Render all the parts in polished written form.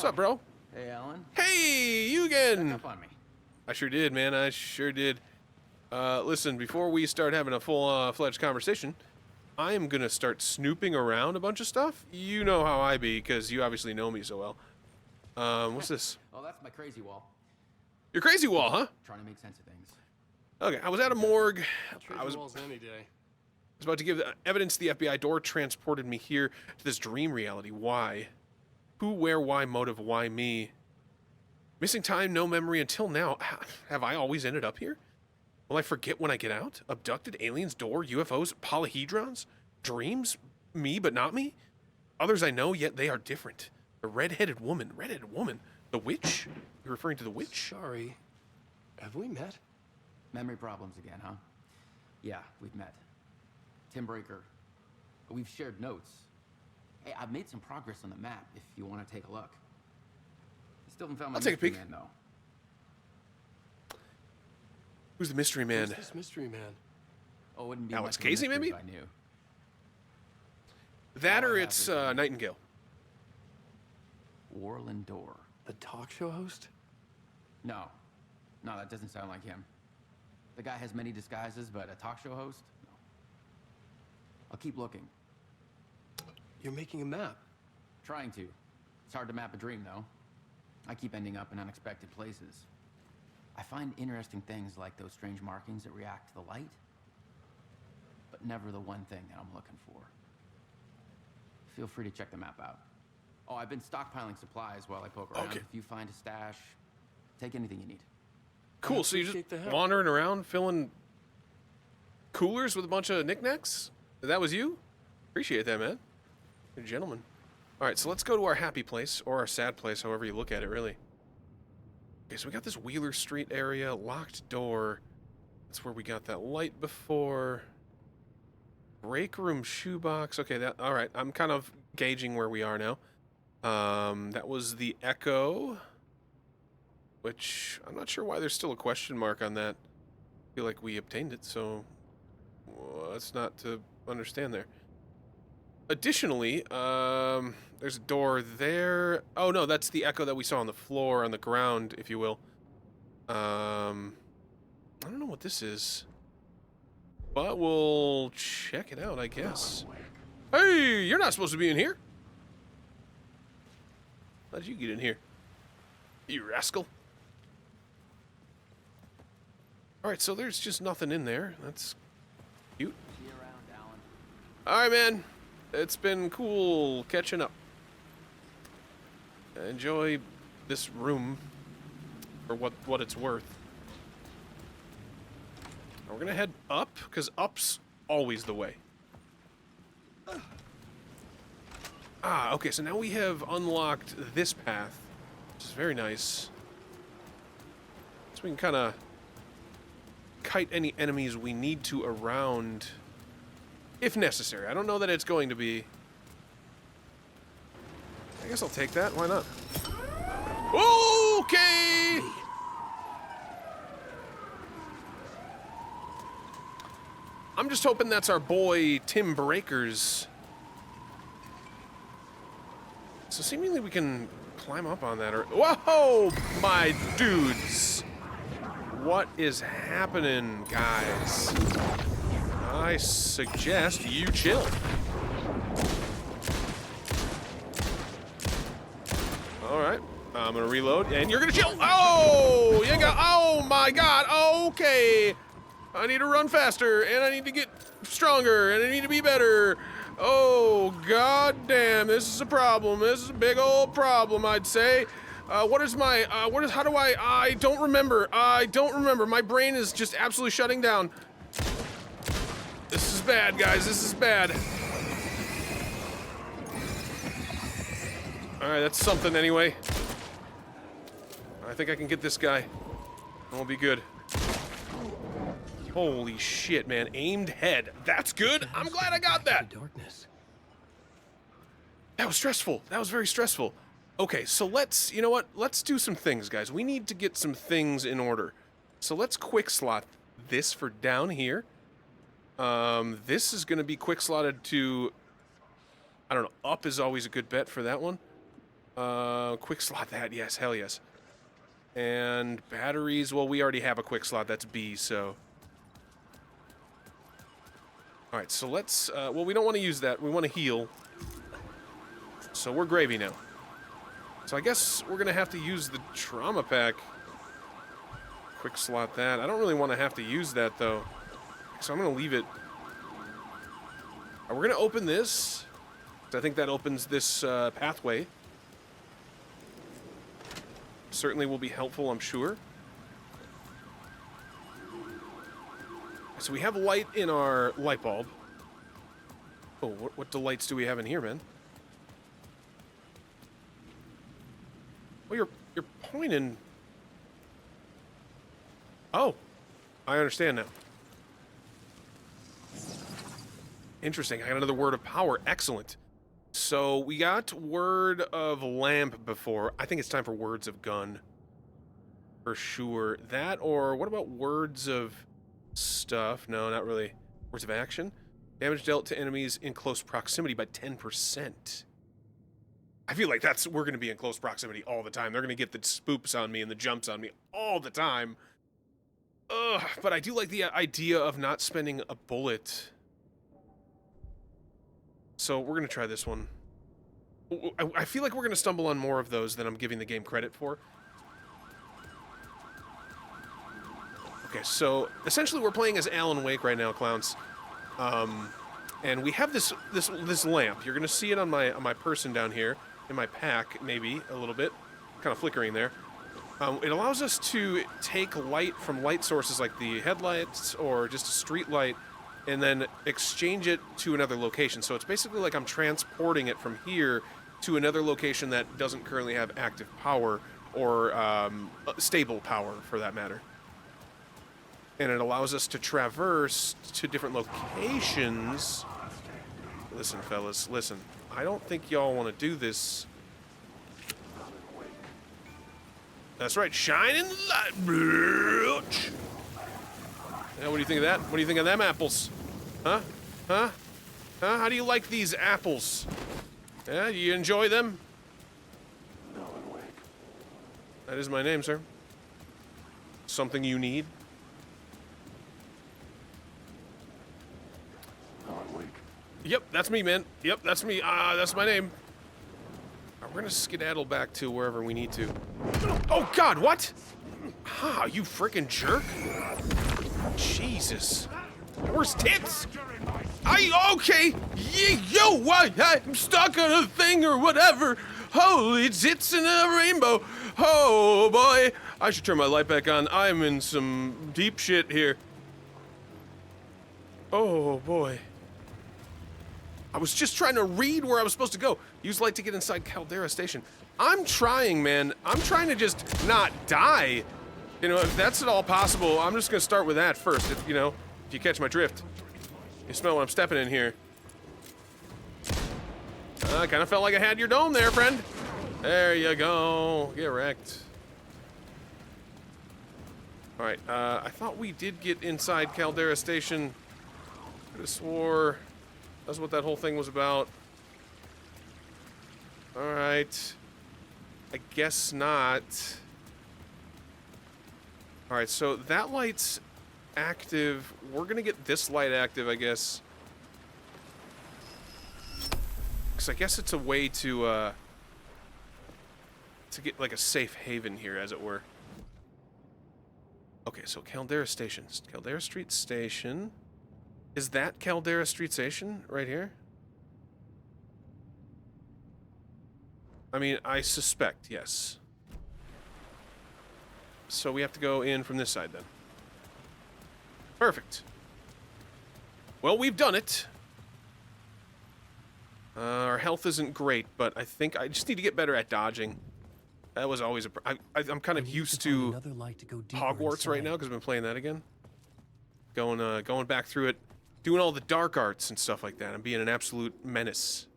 What's up, bro? Hey, Alan. Hey, you Check again. up on me. I sure did, man. I sure did. Listen, before we start having a full-fledged conversation, I am gonna start snooping around a bunch of stuff. You know how I be, because you obviously know me so well. What's this? Oh, that's my crazy wall. Your crazy wall, huh? Trying to make sense of things. Okay, I was at a morgue. I was Walls any day. about to give the evidence to the FBI. Door transported me here to this dream reality. Why? Who, where, why, motive, why me? Missing time, no memory until now. Have I always ended up here? Will I forget when I get out? Abducted, aliens, door, UFOs, polyhedrons? Dreams? Me, but not me? Others I know, yet they are different. The red-headed woman. Red-headed woman. The witch? You're referring to the witch? Sorry. Have we met? Memory problems again, huh? Yeah, we've met. Tim Breaker. We've shared notes. Hey, I've made some progress on the map if you want to take a look. I still haven't found my I'll take a mystery peek. man, though. Who's the mystery man? Who's this mystery man? Oh, it wouldn't be Alex much of a Casey, mystery maybe? if I knew. That All or I have it's is Nightingale. Warland Door. The talk show host? No. No, that doesn't sound like him. The guy has many disguises, but a talk show host? No. I'll keep looking. You're making a map. Trying to. It's hard to map a dream, though. I keep ending up in unexpected places. I find interesting things like those strange markings that react to the light, but never the one thing that I'm looking for. Feel free to check the map out. Oh, I've been stockpiling supplies while I poke around. Okay. If you find a stash, take anything you need. Cool, so you're appreciate the just help. wandering around filling coolers with a bunch of knickknacks? That was you? Appreciate that, man. You're a gentleman. Alright, so let's go to our happy place, or our sad place, however you look at it, really. Okay, so we got this Wheeler Street area, locked door. That's where we got that light before. Break room shoebox. Okay, that alright, I'm kind of gauging where we are now. That was the Echo, which I'm not sure why there's still a question mark on that. I feel like we obtained it, so that's not to understand there. Additionally, there's a door there. Oh no, that's the Echo that we saw on the floor, on the ground, if you will. I don't know what this is, but we'll check it out, I guess. Hey, you're not supposed to be in here. How'd you get in here, you rascal? Alright, so there's just nothing in there. That's cute. See you around, Alan. Alright, man. It's been cool catching up. Enjoy this room for what it's worth. Now we're gonna head up, because up's always the way. Ah, okay, so now we have unlocked this path, which is very nice. So we can kind of kite any enemies we need to around, if necessary. I don't know that it's going to be. I guess I'll take that. Why not? Okay! I'm just hoping that's our boy Tim Breakers. So seemingly we can climb up on that, or whoa, my dudes! What is happening, guys? I suggest you chill. All right, I'm gonna reload, and you're gonna chill. Oh, you got. Oh my God. Okay, I need to run faster, and I need to get stronger, and I need to be better. Oh, God damn, this is a problem. This is a big old problem, I'd say. What is my, how do I don't remember. I don't remember. My brain is just absolutely shutting down. This is bad, guys. This is bad. All right, that's something anyway. I think I can get this guy. I'll be good. Holy shit, man. Aimed head. That's good. I'm glad I got that. Darkness. That was stressful. That was very stressful. Okay, so let's, you know what? Let's do some things, guys. We need to get some things in order. So let's quick slot this for down here. This is going to be quick slotted to, I don't know, up is always a good bet for that one. Quick slot that, yes, hell yes. And batteries, well, we already have a quick slot, that's B, so. Alright, so let's, well, we don't want to use that, we want to heal. So we're gravy now. So I guess we're gonna have to use the trauma pack. Quick slot that. I don't really want to have to use that, though. So I'm gonna leave it. We're gonna open this. I think that opens this pathway. Certainly will be helpful, I'm sure. So we have light in our light bulb. Oh, what delights do we have in here, man? Well, you're pointing. Oh, I understand now. Interesting. I got another word of power. Excellent. So we got word of lamp before. I think it's time for words of gun. For sure. That, or what about words of stuff? No, not really. Words of action. Damage dealt to enemies in close proximity by 10%. I feel like we're going to be in close proximity all the time. They're going to get the spoops on me and the jumps on me all the time. Ugh, but I do like the idea of not spending a bullet. So we're going to try this one. I feel like we're going to stumble on more of those than I'm giving the game credit for. Okay, so essentially we're playing as Alan Wake right now, clowns. And we have this lamp. You're going to see it on my person down here, in my pack, maybe, a little bit. Kind of flickering there. It allows us to take light from light sources like the headlights or just a street light and then exchange it to another location. So it's basically like I'm transporting it from here to another location that doesn't currently have active power or stable power, for that matter. And it allows us to traverse to different locations. Listen, fellas, listen. I don't think y'all want to do this. That's right, shine in the light, bitch. Yeah, what do you think of that? What do you think of them apples? Huh? Huh? Huh? How do you like these apples? Yeah, do you enjoy them? That is my name, sir. Something you need? Yep, that's me, man. Yep, that's me. That's my name. We're gonna skedaddle back to wherever we need to. Oh, God, what? Ah, you freaking jerk. Jesus. Where's Tits? Okay. Yo, what? I'm stuck on a thing or whatever. Holy tits in a rainbow. Oh, boy. I should turn my light back on. I'm in some deep shit here. Oh, boy. I was just trying to read where I was supposed to go. Use light to get inside Caldera Station. I'm trying, man. I'm trying to just not die. You know, if that's at all possible, I'm just gonna start with that first, if you catch my drift. You smell what I'm stepping in here. I kind of felt like I had your dome there, friend. There you go. Get wrecked. All right, I thought we did get inside Caldera Station. I could have swore that's what that whole thing was about. All right. I guess not. All right, so that light's active. We're gonna get this light active, I guess. Because I guess it's a way to get like a safe haven here, as it were. Okay, so Caldera Station. Caldera Street Station. Is that Caldera Street Station right here? I mean, I suspect, yes. So we have to go in from this side then. Perfect. Well, we've done it. Our health isn't great, but I think I just need to get better at dodging. That was always I'm kind of used to Hogwarts right now because I've been playing that again. Going back through it, doing all the dark arts and stuff like that. I'm being an absolute menace.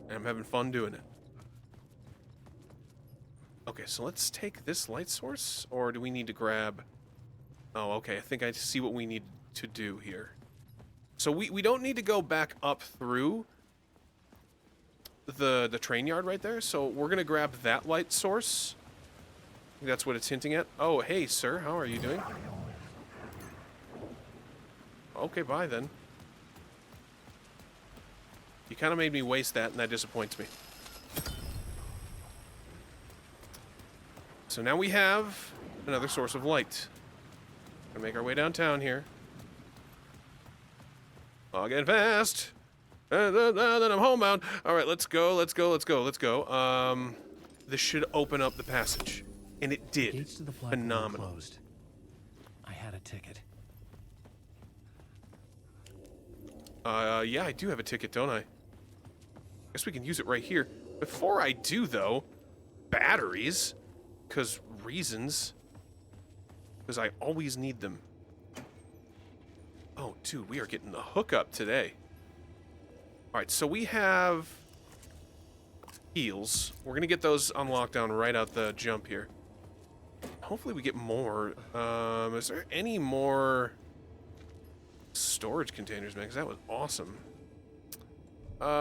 And I'm having fun doing it. Okay, so let's take this light source, or do we need to grab... Oh, okay, I think I see what we need to do here. So we don't need to go back up through. the train yard right there. So we're gonna grab that light source. I think that's what it's hinting at. Oh, hey, sir. How are you doing? Okay, bye then. You kind of made me waste that, and that disappoints me. So now we have another source of light. Gonna make our way downtown here. I'll get fast. Then I'm homebound. All right, let's go. Let's go. Let's go. Let's go. This should open up the passage, and it did. Gates to the platform Phenomenal. closed. I had a ticket. Yeah, I do have a ticket, don't I? Guess we can use it right here. Before I do, though, batteries, because reasons. Because I always need them. Oh, dude, we are getting the hookup today. All right, so we have heals. We're going to get those on lockdown right out the jump here. Hopefully we get more. Is there any more storage containers, man? Because that was awesome.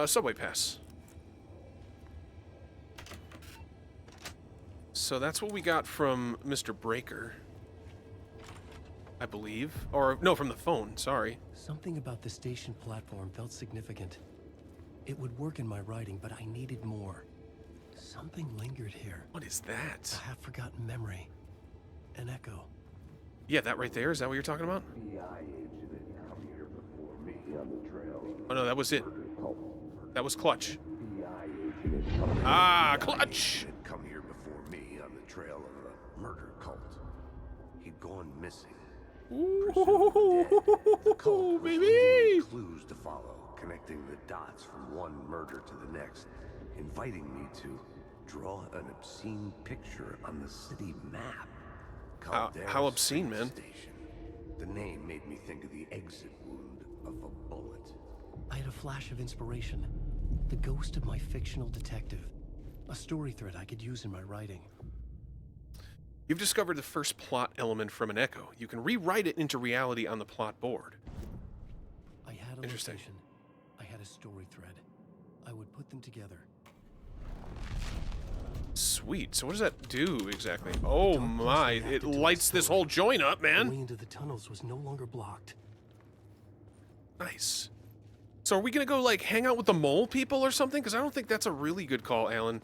Subway pass. So that's what we got from Mr. Breaker, I believe. Or, no, from the phone, sorry. Something about the station platform felt significant. It would work in my writing, but I needed more. Something lingered here. What is that? A half-forgotten memory. An echo. Yeah, that right there. Is that what you're talking about? Oh, no, that was it. That was Clutch. Ah, Clutch! Had come here before me on the trail of a murder cult. He'd gone missing. The cult was leaving clues to follow, connecting the dots from one murder to the next, inviting me to draw an obscene picture on the city map. How obscene, man? Station. The name made me think of the exit wound of a bullet. I had a flash of inspiration. The ghost of my fictional detective. A story thread I could use in my writing. You've discovered the first plot element from an echo. You can rewrite it into reality on the plot board. I had a Interesting. location. I had a story thread. I would put them together. Sweet. So what does that do exactly? Oh Dark my, reacted it to my lights this story. whole joint up, The way man. into the tunnels was no longer blocked. Nice. So are we gonna go, like, hang out with the mole people or something? Because I don't think that's a really good call, Alan.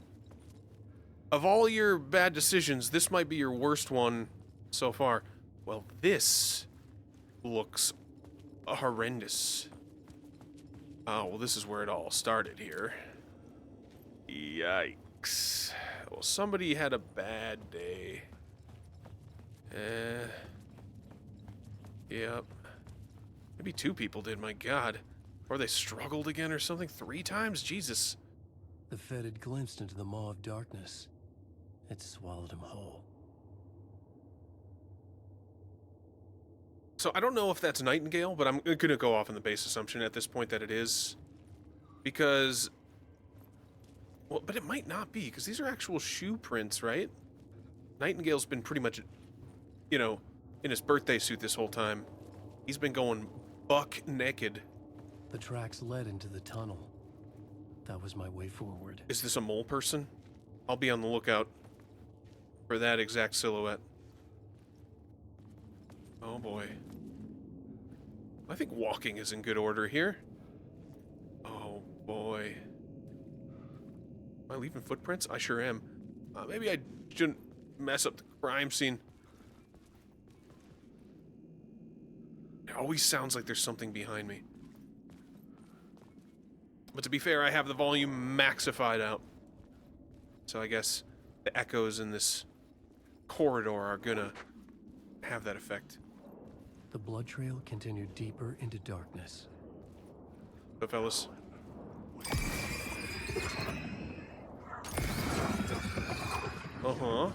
Of all your bad decisions, this might be your worst one so far. Well, this looks horrendous. Oh, well, this is where it all started here. Yikes. Well, somebody had a bad day. Yep. Maybe two people did, my god. Or they struggled again or something 3 times? Jesus. The Fed had glimpsed into the maw of darkness. It swallowed him whole. So I don't know if that's Nightingale, but I'm gonna go off on the base assumption at this point that it is. Because... Well, but it might not be, because these are actual shoe prints, right? Nightingale's been pretty much, you know, in his birthday suit this whole time. He's been going buck naked. The tracks led into the tunnel. That was my way forward. Is this a mole person? I'll be on the lookout for that exact silhouette. Oh boy. I think walking is in good order here. Oh boy. Am I leaving footprints? I sure am. Maybe I shouldn't mess up the crime scene. It always sounds like there's something behind me. But to be fair, I have the volume maxified out. So I guess the echoes in this corridor are gonna have that effect. The blood trail continued deeper into darkness. So fellas. Uh-huh.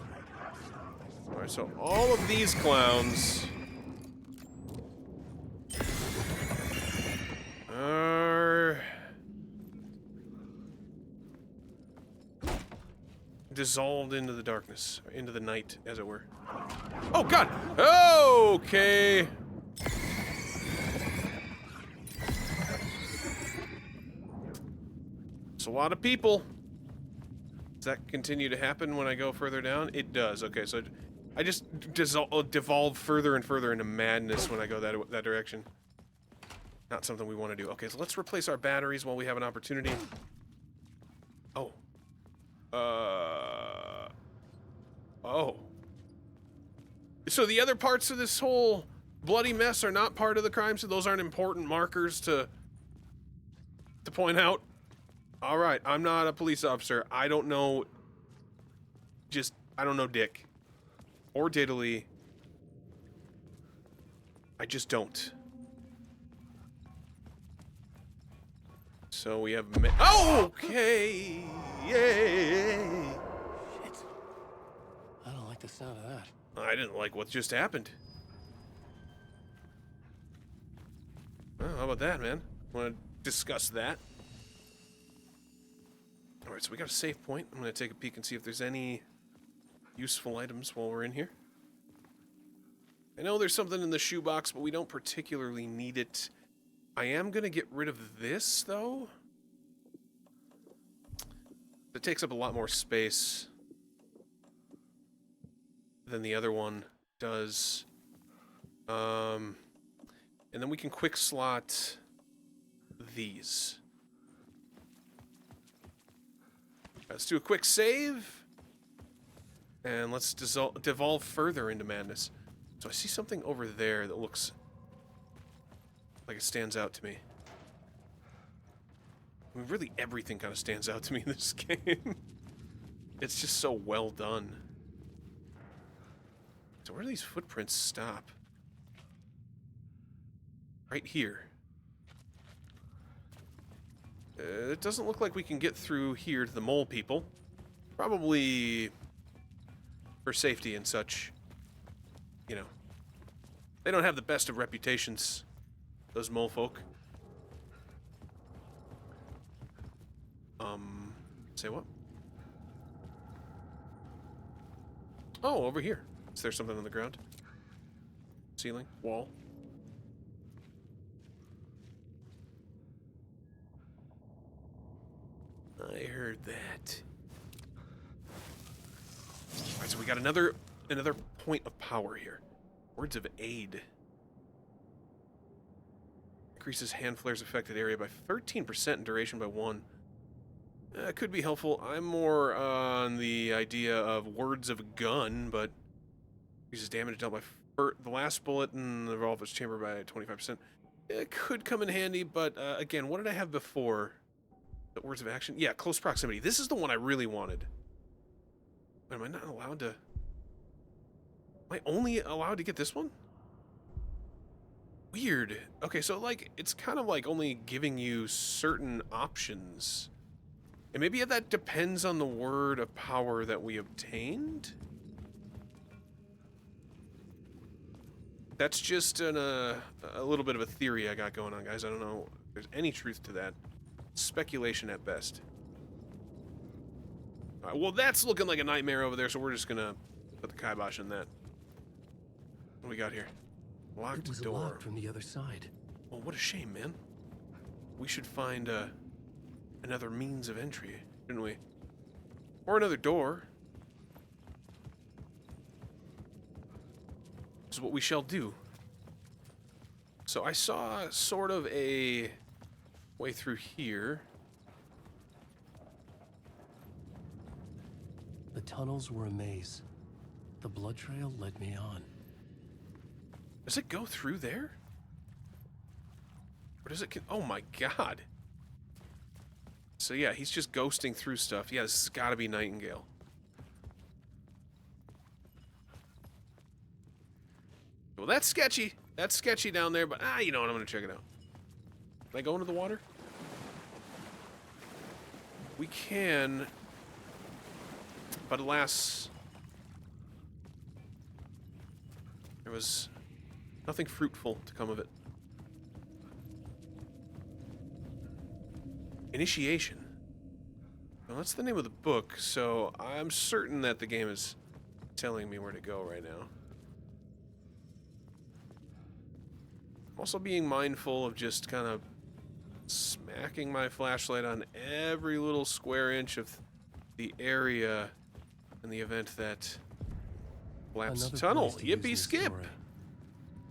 Alright, so all of these clowns are dissolved into the darkness, or into the night, as it were. Oh god! Okay! It's a lot of people. Does that continue to happen when I go further down? It does. Okay, so I just devolve further and further into madness when I go that direction. Not something we want to do. Okay, so let's replace our batteries while we have an opportunity. Oh. Oh. So the other parts of this whole bloody mess are not part of the crime, so those aren't important markers to point out. All right, I'm not a police officer. I don't know. I don't know Dick. Or diddly. I just don't. So we have... Oh, okay! Yay! Shit. I don't like the sound of that. I didn't like what just happened. Oh, how about that, man? Want to discuss that? Alright, so we got a save point. I'm going to take a peek and see if there's any useful items while we're in here. I know there's something in the shoebox, but we don't particularly need it. I am going to get rid of this, though. It takes up a lot more space than the other one does. And then we can quick slot these. Let's do a quick save. And let's devolve further into madness. So I see something over there that looks like it stands out to me. I mean, really everything kind of stands out to me in this game. It's just so well done. So where do these footprints stop? Right here. It doesn't look like we can get through here to the mole people. Probably for safety and such. You know. They don't have the best of reputations, those mole folk. Say what? Oh, over here. Is there something on the ground? Ceiling? Wall? I heard that. Alright, so we got another point of power here. Words of aid. Increases hand flares affected area by 13% in duration by 1. Could be helpful. I'm more on the idea of words of gun, but increases damage dealt by the last bullet in the revolver's chamber by 25%. It could come in handy, but again, what did I have before? The words of action? Yeah, close proximity. This is the one I really wanted. Wait, am I not allowed to... Am I only allowed to get this one? Weird. Okay, so, like, it's kind of like only giving you certain options. And maybe that depends on the word of power that we obtained? That's just a little bit of a theory I got going on, guys. I don't know if there's any truth to that. Speculation at best. All right, well, that's looking like a nightmare over there, so we're just gonna put the kibosh in that. What do we got here? Locked It was door. locked from the other side. Well, what a shame, man. We should find another means of entry, shouldn't we? Or another door. This is what we shall do. So I saw sort of a way through here. The tunnels were a maze. The blood trail led me on. Does it go through there? Or does it... Oh my god. So yeah, he's just ghosting through stuff. Yeah, this has got to be Nightingale. Well, that's sketchy. That's sketchy down there, but you know what? I'm going to check it out. Can I go into the water? We can, but alas, there was nothing fruitful to come of it. Initiation. Well, that's the name of the book, so I'm certain that the game is telling me where to go right now. I'm also being mindful of just kind of Smacking my flashlight on every little square inch of the area in the event that collapsed Another tunnel. place to use in Yippee the skip! story.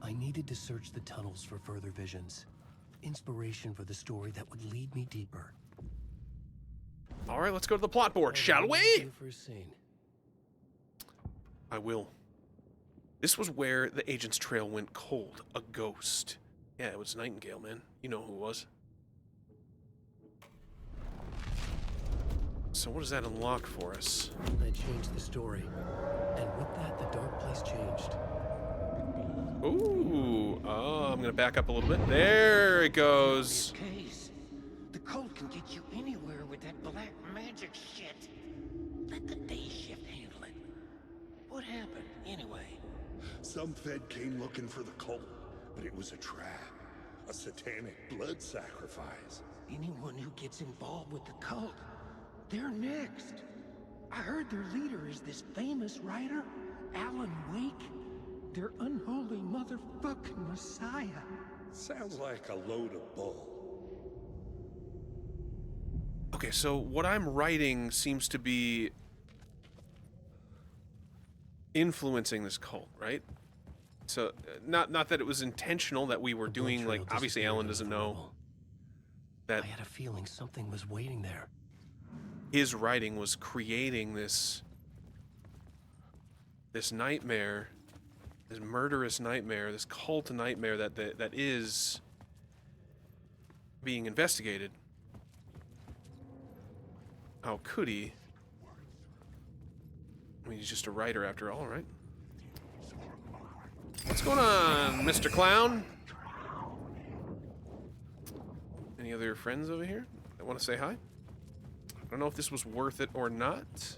I needed to search the tunnels for further visions. Inspiration for the story that would lead me deeper. All right, let's go to the plot board, shall we? See a first scene. I will. This was where the agent's trail went cold. A ghost. Yeah, it was Nightingale, man. You know who it was. So what does that unlock for us? I changed the story. And with that, the dark place changed. Ooh. Oh, I'm going to back up a little bit. There it goes. Case. The cult can get you anywhere with that black magic shit. Let the day shift handle it. What happened, anyway? Some Fed came looking for the cult, but it was a trap. A satanic blood sacrifice. Anyone who gets involved with the cult, they're next. I heard their leader is this famous writer, Alan Wake. Their unholy motherfucking messiah. Sounds like a load of bull. Okay, so what I'm writing seems to be influencing this cult, right? So, not that it was intentional that we were The doing, blood like, trail obviously disappeared Alan into doesn't the know rubble. that I had a feeling something was waiting there. his writing was creating this nightmare, this murderous nightmare, this cult nightmare that is being investigated. How could he? I mean, he's just a writer after all, right? What's going on, Mr. Clown? Any other friends over here that want to say hi? I don't know if this was worth it or not.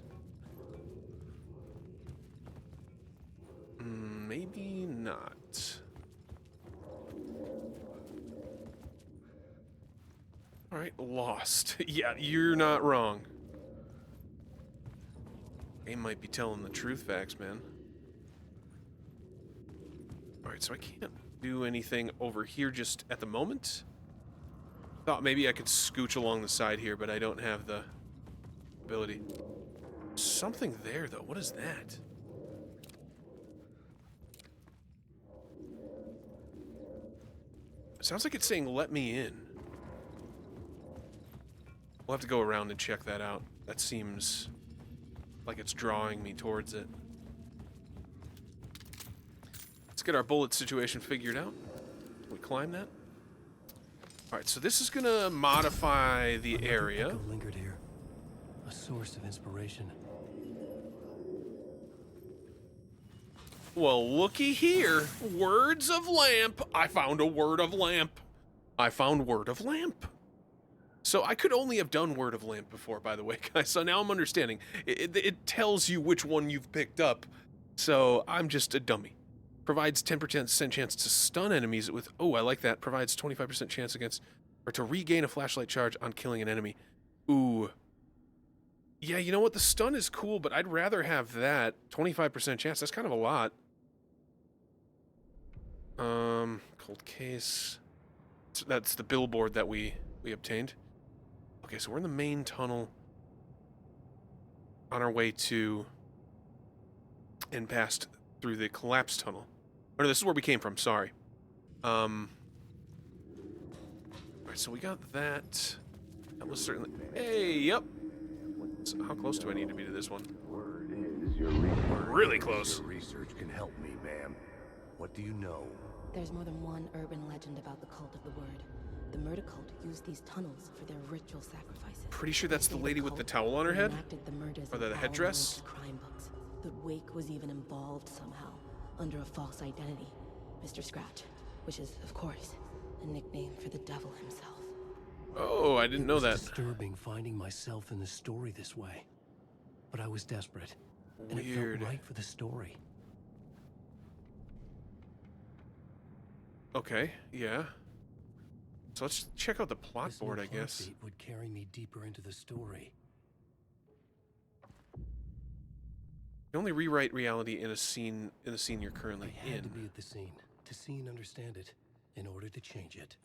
Maybe not. All right, lost. Yeah, you're not wrong. Game might be telling the truth facts, man. All right, so I can't do anything over here just at the moment. Thought maybe I could scooch along the side here, but I don't have the ability. Something there, though. What is that? It sounds like it's saying, let me in. We'll have to go around and check that out. That seems like it's drawing me towards it. Let's get our bullet situation figured out. Can we climb that? Alright, so this is gonna modify the Another area. echo lingered here. A source of inspiration. Well, looky here. Words of lamp. I found a word of lamp. I found word of lamp. So I could only have done word of lamp before, by the way, guys. So now I'm understanding. It tells you which one you've picked up. So I'm just a dummy. Provides 10% chance to stun enemies with... Oh, I like that. Provides 25% chance against... Or to regain a flashlight charge on killing an enemy. Ooh. Yeah, you know what? The stun is cool, but I'd rather have that. 25% chance. That's kind of a lot. Cold case. So that's the billboard that we obtained. Okay, so we're in the main tunnel. On our way to... And passed through the collapsed tunnel. Oh, no, this is where we came from, sorry. Alright, so we got that. That was certainly... Hey, yep. So how close do I need to be to this one? Word is your research. Really close. Your research can help me, ma'am. What do you know? There's more than one urban legend about the Cult of the Word. The murder cult used these tunnels for their ritual sacrifices. Pretty sure that's They the say lady with the cult towel on her head? reenacted the murders Or in the all headdress? known crime books. That Wake was even involved somehow, under a false identity. Mr. Scratch, which is, of course, a nickname for the devil himself. Oh, I didn't know It that. was disturbing finding myself in the story this way. But I was desperate. And it Weird. felt right for the story. Okay, yeah. So let's check out the plot This new board, I plot guess. beat would carry me deeper into the story. You only rewrite reality in the scene you're currently I had to in. be at the scene, to see and understand it, in order to change it.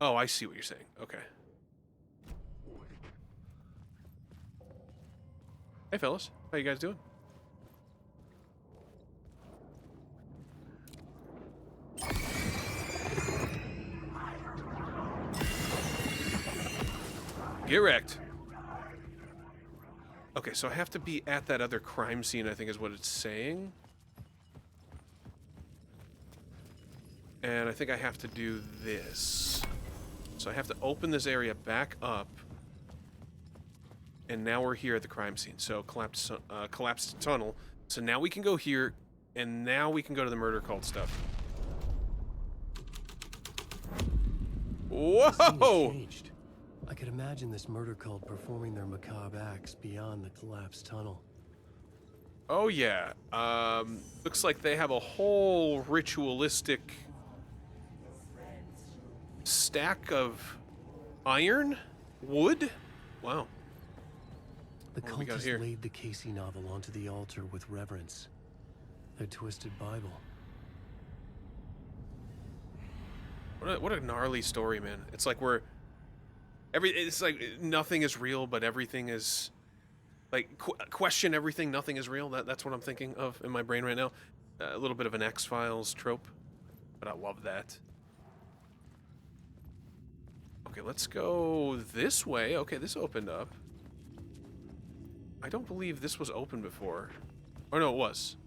Oh, I see what you're saying. Okay. Hey, fellas. How you guys doing? Get wrecked. Okay, so I have to be at that other crime scene, I think is what it's saying. And I think I have to do this. So I have to open this area back up. And now we're here at the crime scene. So collapsed tunnel. So now we can go here, and now we can go to the murder cult stuff. The scene Whoa! changed. I could imagine this murder cult performing their macabre acts beyond the collapsed tunnel. Oh yeah. Looks like they have a whole ritualistic stack of iron? Wood? Wow. The What do we got here? cultists laid the Casey novel onto the altar with reverence. Their twisted Bible. What a gnarly story, man. It's like it's like nothing is real, but everything is like question everything, nothing is real. That's what I'm thinking of in my brain right now. A little bit of an X-Files trope, but I love that. Okay, let's go this way. Okay, this opened up. I don't believe this was open before. Oh no, it was.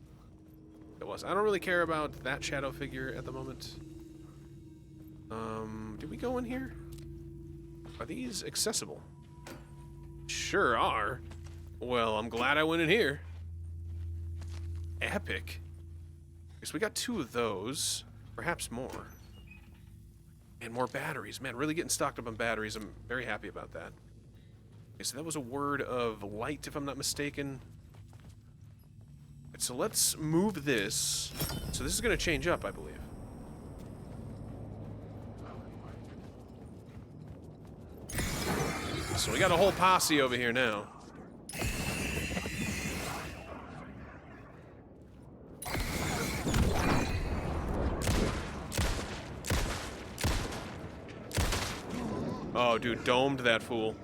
It was. I don't really care about that shadow figure at the moment. Did we go in here? Are these accessible? Sure are. Well, I'm glad I went in here. Epic. Okay, so we got 2 of those. Perhaps more. And more batteries. Man, really getting stocked up on batteries. I'm very happy about that. Okay, so that was a word of light, if I'm not mistaken. Right, so let's move this. So this is going to change up, I believe. So we got a whole posse over here now. Oh, dude, domed that fool.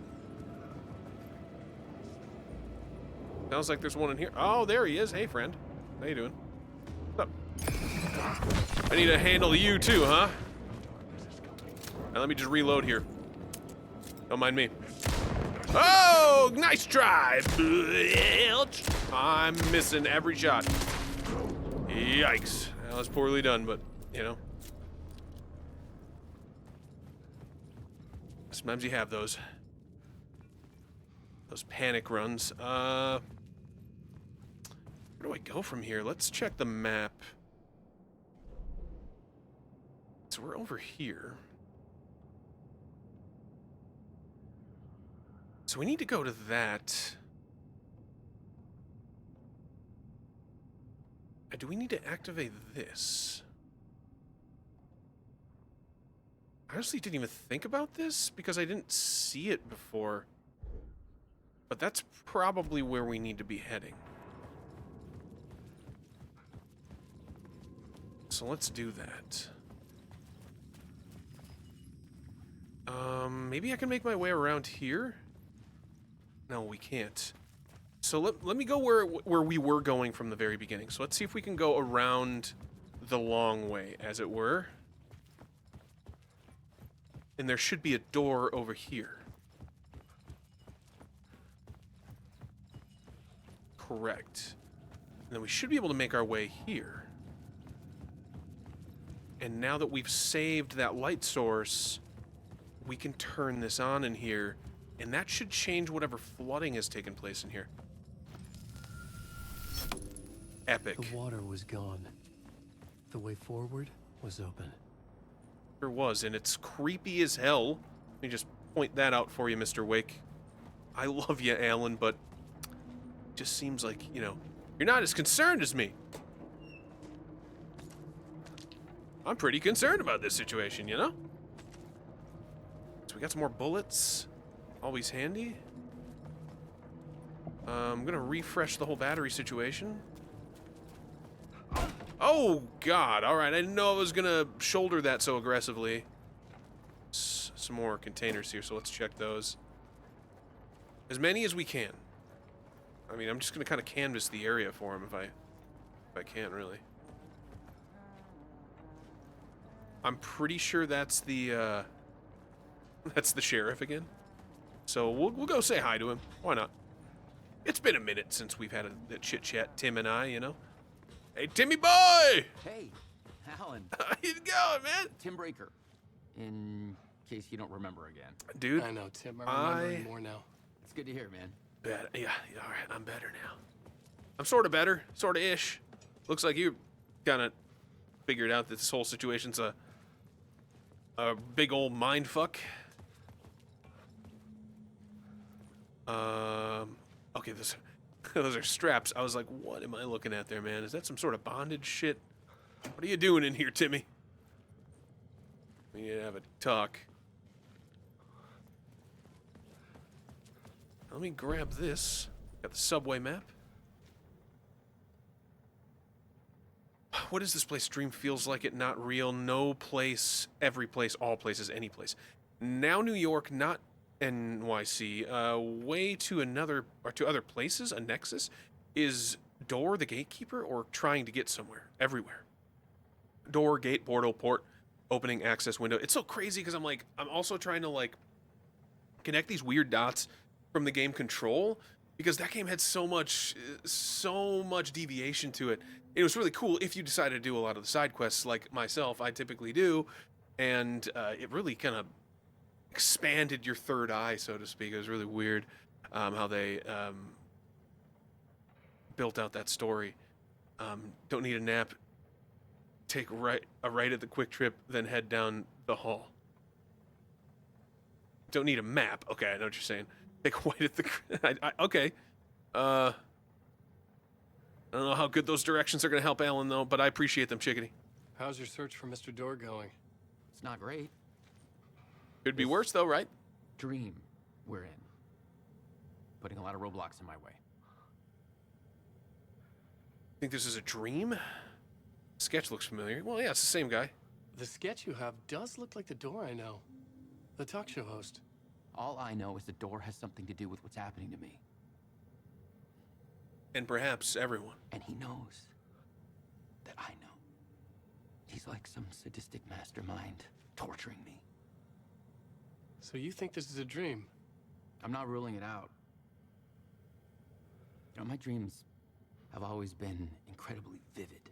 Sounds like there's one in here. Oh, there he is. Hey, friend. How you doing? What's up? I need to handle you too, huh? Now let me just reload here. Don't mind me. Oh, nice try. I'm missing every shot. Yikes. That was poorly done, but, you know. Sometimes you have those panic runs. Where do I go from here? Let's check the map. So we're over here. So we need to go to that. Do we need to activate this? I honestly didn't even think about this because I didn't see it before. But that's probably where we need to be heading. So let's do that. Maybe I can make my way around here? No, we can't. So let me go where we were going from the very beginning. So let's see if we can go around the long way, as it were. And there should be a door over here. Correct. And then we should be able to make our way here. And now that we've saved that light source, we can turn this on in here, and that should change whatever flooding has taken place in here. Epic. The water was gone. The way forward was open. Sure was, and it's creepy as hell. Let me just point that out for you, Mr. Wake. I love you, Alan, but it just seems like, you know, you're not as concerned as me. I'm pretty concerned about this situation, you know? So we got some more bullets. Always handy. I'm gonna refresh the whole battery situation. Oh, God. All right, I didn't know I was gonna shoulder that so aggressively. some more containers here, so let's check those. As many as we can. I mean, I'm just gonna kind of canvas the area for him if I can, really. I'm pretty sure that's the sheriff again. So we'll go say hi to him. Why not? It's been a minute since we've had a chit chat, Tim and I, you know. Hey, Timmy boy! Hey, Alan. How you going, man? Tim Breaker. In case you don't remember again. Dude, I know, Tim. I'm remembering more now. It's good to hear, man. better. Yeah, all right, I'm better now. I'm sort of better, sort of ish. Looks like you kind of figured out that this whole situation's a big old mind fuck. Okay, those are straps. I was like, what am I looking at there, man? Is that some sort of bondage shit? What are you doing in here, Timmy? We need to have a talk. Let me grab this. Got the subway map. What is this place? Dream feels like it, not real. No place, every place, all places, any place. Now New York, not NYC. Way to another, or to other places, a nexus. Is door the gatekeeper or trying to get somewhere? Everywhere. Door, gate, portal, port, opening, access window. It's so crazy because I'm also trying to like connect these weird dots from the game Control, because that game had so much deviation to it. It was really cool if you decided to do a lot of the side quests like myself, I typically do, and it really kind of expanded your third eye, so to speak. It was really weird how they built out that story. Don't need a nap. Take a right at the Quick Trip, then head down the hall. Don't need a map. Okay, I know what you're saying. Take a right at the... okay. I don't know how good those directions are going to help Alan, though, but I appreciate them, Chickadee. How's your search for Mr. Door going? It's not great. Could be worse, though, right? Dream we're in. Putting a lot of roadblocks in my way. Think this is a dream? Sketch looks familiar. Well, yeah, it's the same guy. The sketch you have does look like the Door I know. The talk show host. All I know is the door has something to do with what's happening to me. And perhaps everyone. And he knows that I know. He's like some sadistic mastermind torturing me. So you think this is a dream? I'm not ruling it out. You know, my dreams have always been incredibly vivid.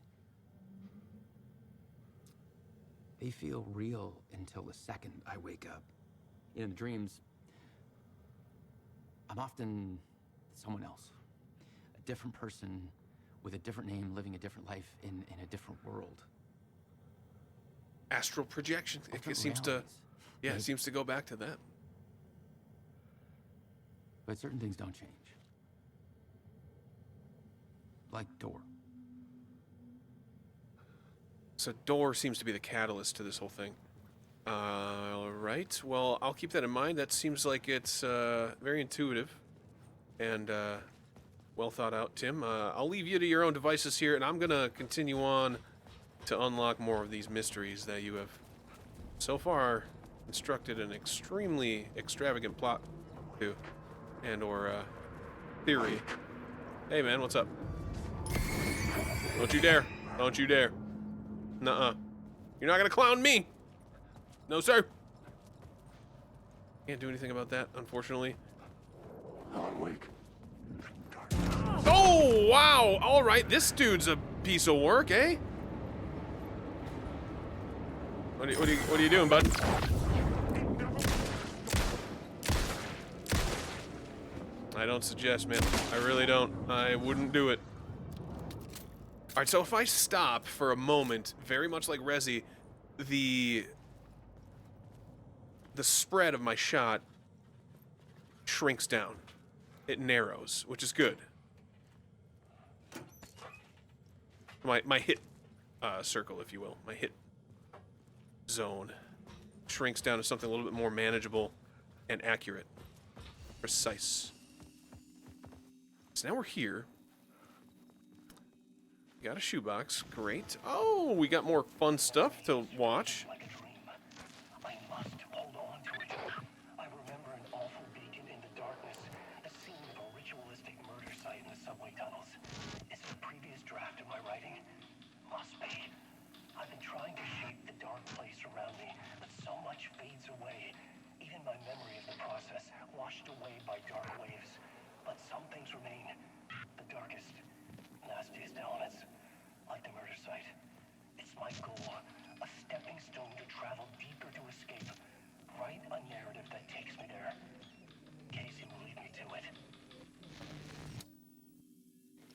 They feel real until the second I wake up. In dreams, I'm often someone else. A different person with a different name, living a different life in a different world. Astral projection. It Different seems to... realities. Yeah, Maybe. it seems to go back to that. But certain things don't change. Like Door. So Door seems to be the catalyst to this whole thing. All right. Well, I'll keep that in mind. That seems like it's very intuitive and well thought out, Tim. I'll leave you to your own devices here, and I'm going to continue on to unlock more of these mysteries that you have so far constructed an extremely extravagant plot to, and or theory. Hey, man, what's up? Don't you dare. Don't you dare. Nuh-uh. You're not going to clown me. No, sir. Can't do anything about that, unfortunately. Alan Wake. Oh, wow. All right, this dude's a piece of work, eh? What are you doing, bud? I don't suggest, man. I really don't. I wouldn't do it. All right, so if I stop for a moment, very much like Resi, the spread of my shot shrinks down. It narrows, which is good. My hit circle, if you will, my hit zone shrinks down to something a little bit more manageable and accurate, precise. So now we're here. Got a shoebox, great. Oh, we got more fun stuff to watch.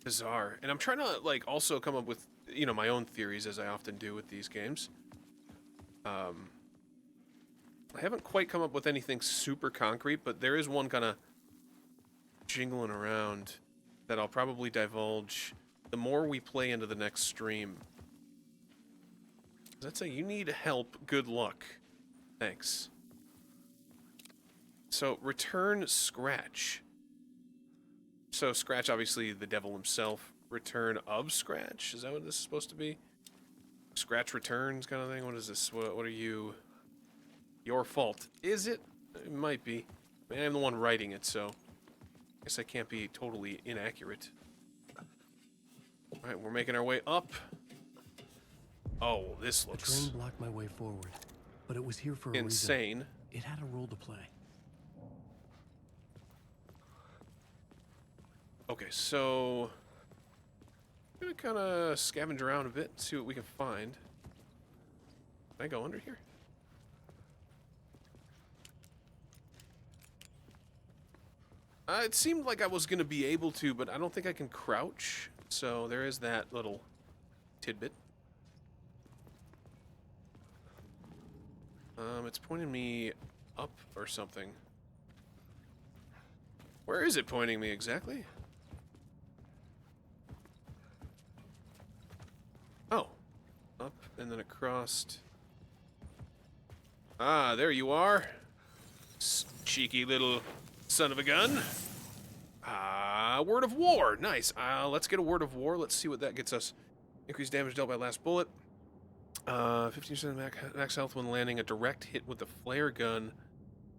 bizarre. And I'm trying to, like, also come up with, you know, my own theories, as I often do with these games. I haven't quite come up with anything super concrete, but there is one kind of jingling around that I'll probably divulge the more we play into the next stream. That's a you need help, good luck. Thanks. So, return Scratch. So, Scratch, obviously, the devil himself. Return of Scratch? Is that what this is supposed to be? Scratch returns kind of thing? What is this? What are you... Your fault. Is it? It might be. I mean, I'm the one writing it, so... I guess I can't be totally inaccurate. Alright, we're making our way up. Oh, this The looks... train blocked my way forward, but it was here for a insane. reason. It had a role to play. Okay, so... I'm gonna kind of scavenge around a bit and see what we can find. Can I go under here? It seemed like I was gonna be able to, but I don't think I can crouch. So there is that little tidbit. It's pointing me up or something. Where is it pointing me exactly? Oh. Up and then across. Ah, there you are. Cheeky little son of a gun. Word of war. Nice. Let's get a word of war. Let's see what that gets us. Increased damage dealt by last bullet. 15% max health when landing a direct hit with the flare gun.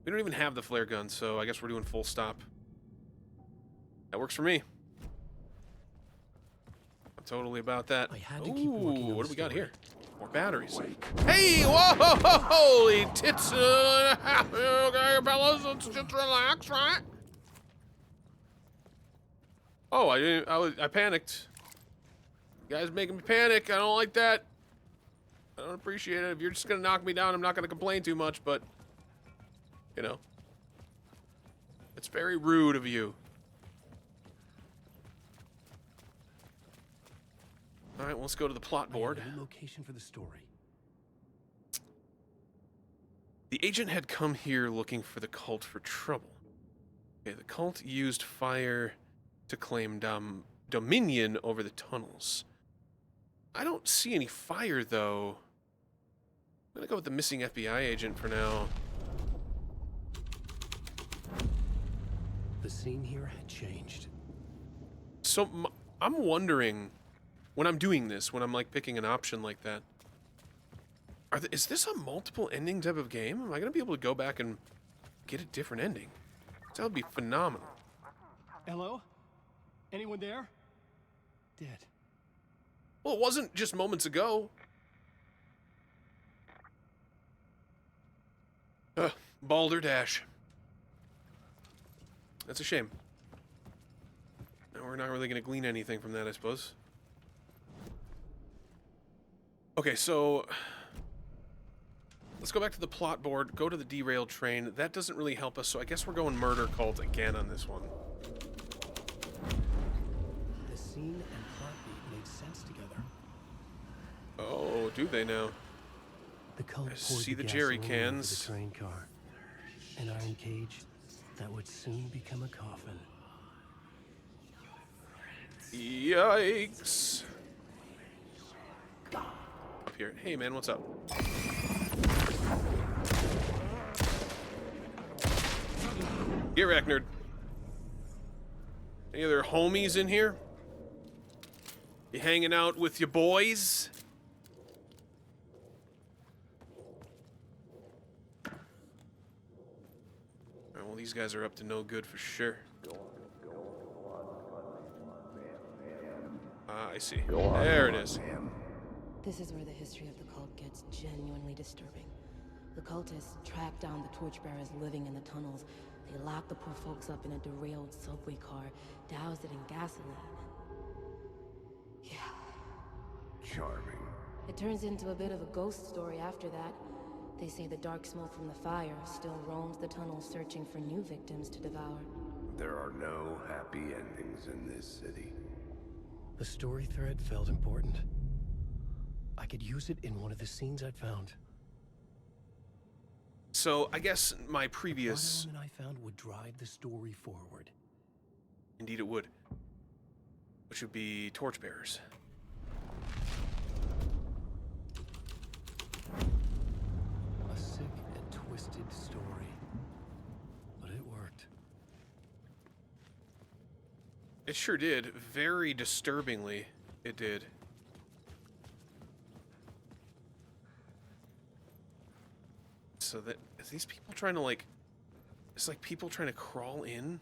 We don't even have the flare gun, so I guess we're doing full stop. That works for me. I'm totally about that. I had to keep working on what the do we got story. here? More batteries. Hey, whoa, holy tits! Okay, fellas, let's just relax, right? Oh, I panicked. You guys making me panic. I don't like that. I don't appreciate it. If you're just gonna knock me down, I'm not gonna complain too much, but you know, it's very rude of you. All right, well, let's go to the plot board. I have a new location for the story. The agent had come here looking for the cult for trouble. Okay, the cult used fire to claim dominion over the tunnels. I don't see any fire, though. I'm gonna go with the missing FBI agent for now. The scene here had changed. So, I'm wondering, when I'm doing this, when I'm, like, picking an option like that, is this a multiple ending type of game? Am I gonna be able to go back and get a different ending? That would be phenomenal. Hello? Anyone there? Dead. Well, it wasn't just moments ago. Balderdash. That's a shame. Now we're not really going to glean anything from that, I suppose. Okay, so let's go back to the plot board, go to the derailed train. That doesn't really help us, so I guess we're going murder cult again on this one. The scene and plot beat made sense together. Oh, do they now? The cult I poured see the gasoline jerry over cans. The train car. An iron cage that would soon become a coffin. Yikes. Up here. Hey, man, what's up? Get wrecked, nerd. Any other homies in here? You hanging out with your boys? Alright, well, these guys are up to no good for sure. I see. There it is. This is where the history of the cult gets genuinely disturbing. The cultists track down the torchbearers living in the tunnels. They lock the poor folks up in a derailed subway car, douse it in gasoline. Yeah. Charming. It turns into a bit of a ghost story after that. They say the dark smoke from the fire still roams the tunnels searching for new victims to devour. There are no happy endings in this city. The story thread felt important. I could use it in one of the scenes I'd found. So I guess my The previous... plot element I found would drive the story forward. Indeed it would. Which would be torchbearers. A sick and twisted story. But it worked. It sure did. Very disturbingly, it did. So that... Is these people trying to, like... It's like people trying to crawl in?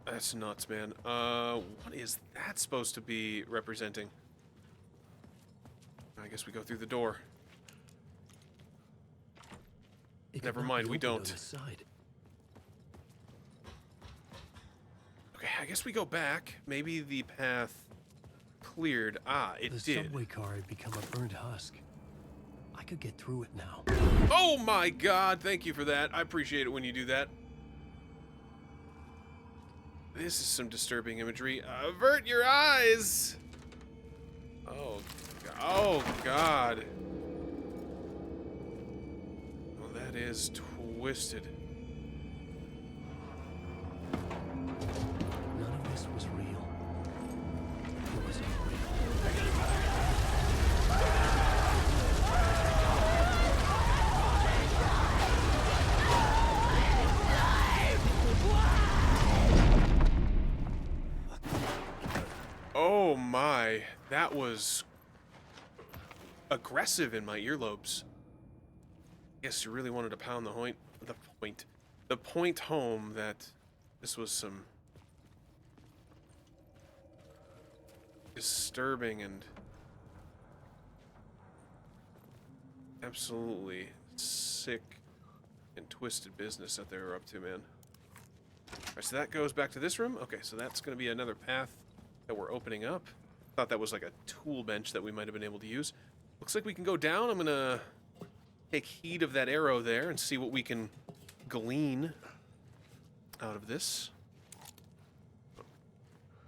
That's nuts, man. What is that supposed to be representing? I guess we go through the door. It could Never not mind, be we opened on don't. this side. Okay, I guess we go back. Maybe the path cleared. Ah, it The did. subway car had become a burnt husk. I could get through it now. Oh my god, thank you for that. I appreciate it when you do that. This is some disturbing imagery. Avert your eyes! Oh god. Well, that is twisted. None of this was real. It was unreal. Oh my, that was aggressive in my earlobes. Guess you really wanted to pound the point home that this was some disturbing and absolutely sick and twisted business that they were up to, man. Alright, so that goes back to this room. Okay, so that's going to be another path that we're opening up. Thought that was like a tool bench that we might have been able to use. Looks like we can go down. I'm going to take heed of that arrow there and see what we can glean out of this.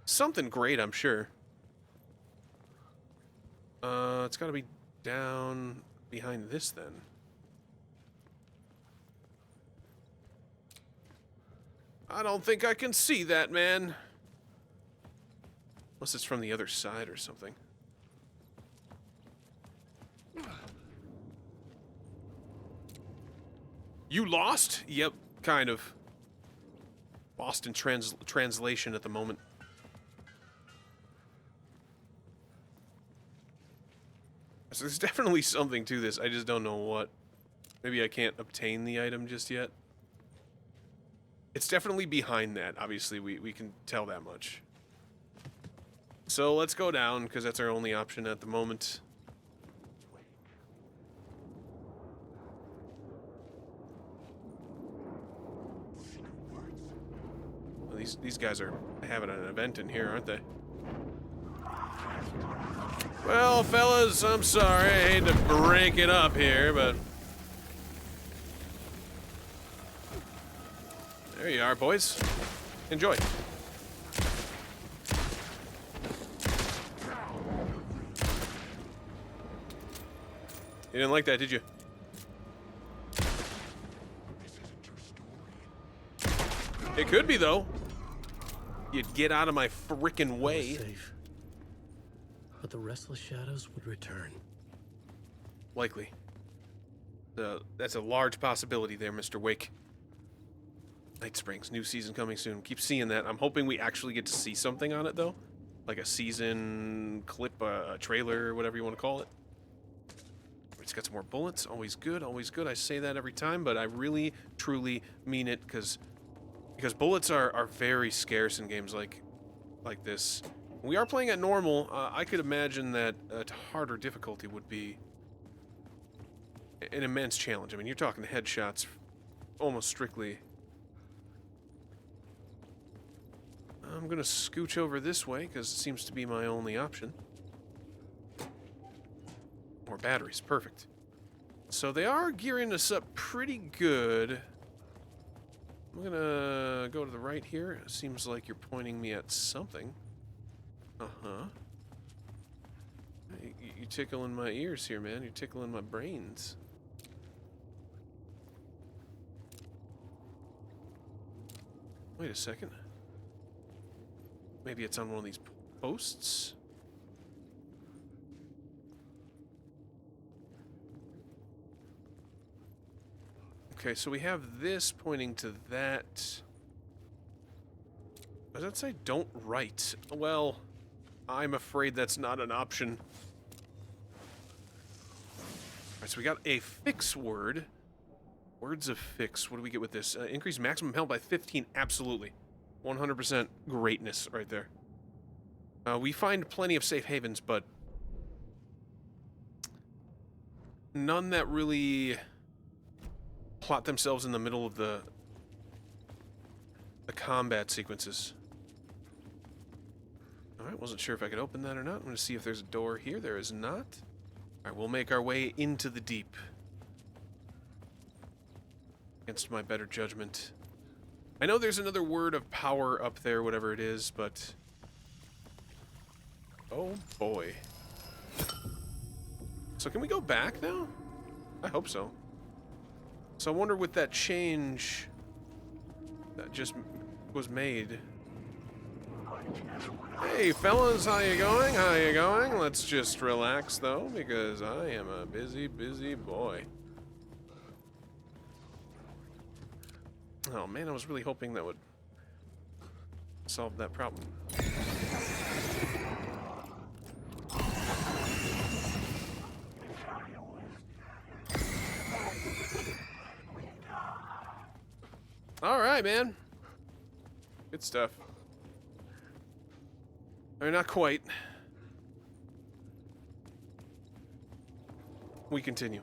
Something great, I'm sure. It's got to be down behind this then. I don't think I can see that, man. Unless it's from the other side or something. You lost? Yep, kind of. Lost in translation at the moment. So there's definitely something to this. I just don't know what. Maybe I can't obtain the item just yet. It's definitely behind that. Obviously, we can tell that much. So let's go down, because that's our only option at the moment. Well, these guys are having an event in here, aren't they? Well, fellas, I'm sorry. I hate to break it up here, but... There you are, boys. Enjoy. You didn't like that, did you? It could be, though. You'd get out of my frickin' way. Safe. But the restless shadows would return. Likely. That's a large possibility there, Mr. Wake. Night Springs, new season coming soon. Keep seeing that. I'm hoping we actually get to see something on it, though. Like a season clip, a trailer, whatever you want to call it. It's got some more bullets. Always good, always good. I say that every time, but I really, truly mean it because bullets are very scarce in games like this. We are playing at normal. I could imagine that harder difficulty would be an immense challenge. I mean, you're talking headshots almost strictly. I'm going to scooch over this way because it seems to be my only option. More batteries, perfect. So they are gearing us up pretty good. I'm gonna go to the right here. It seems like you're pointing me at something. Uh-huh. You tickling my ears here, man. You're tickling my brains. Wait a second. Maybe it's on one of these posts? Okay, so we have this pointing to that. Does that say don't write? Well, I'm afraid that's not an option. Alright, so we got a fix word. Words of fix. What do we get with this? Increase maximum health by 15. Absolutely. 100% greatness right there. We find plenty of safe havens, but none that really plot themselves in the middle of the combat sequences. Alright, wasn't sure if I could open that or not. I'm going to see if there's a door here. There is not. Alright, we'll make our way into the deep. Against my better judgment. I know there's another word of power up there, whatever it is, but... oh boy. So can we go back now? I hope so. So I wonder with that change that just was made. Hey fellas, how you going? How you going? Let's just relax though, because I am a busy, busy boy. Oh man, I was really hoping that would solve that problem. All right, man. Good stuff. Or not quite. We continue.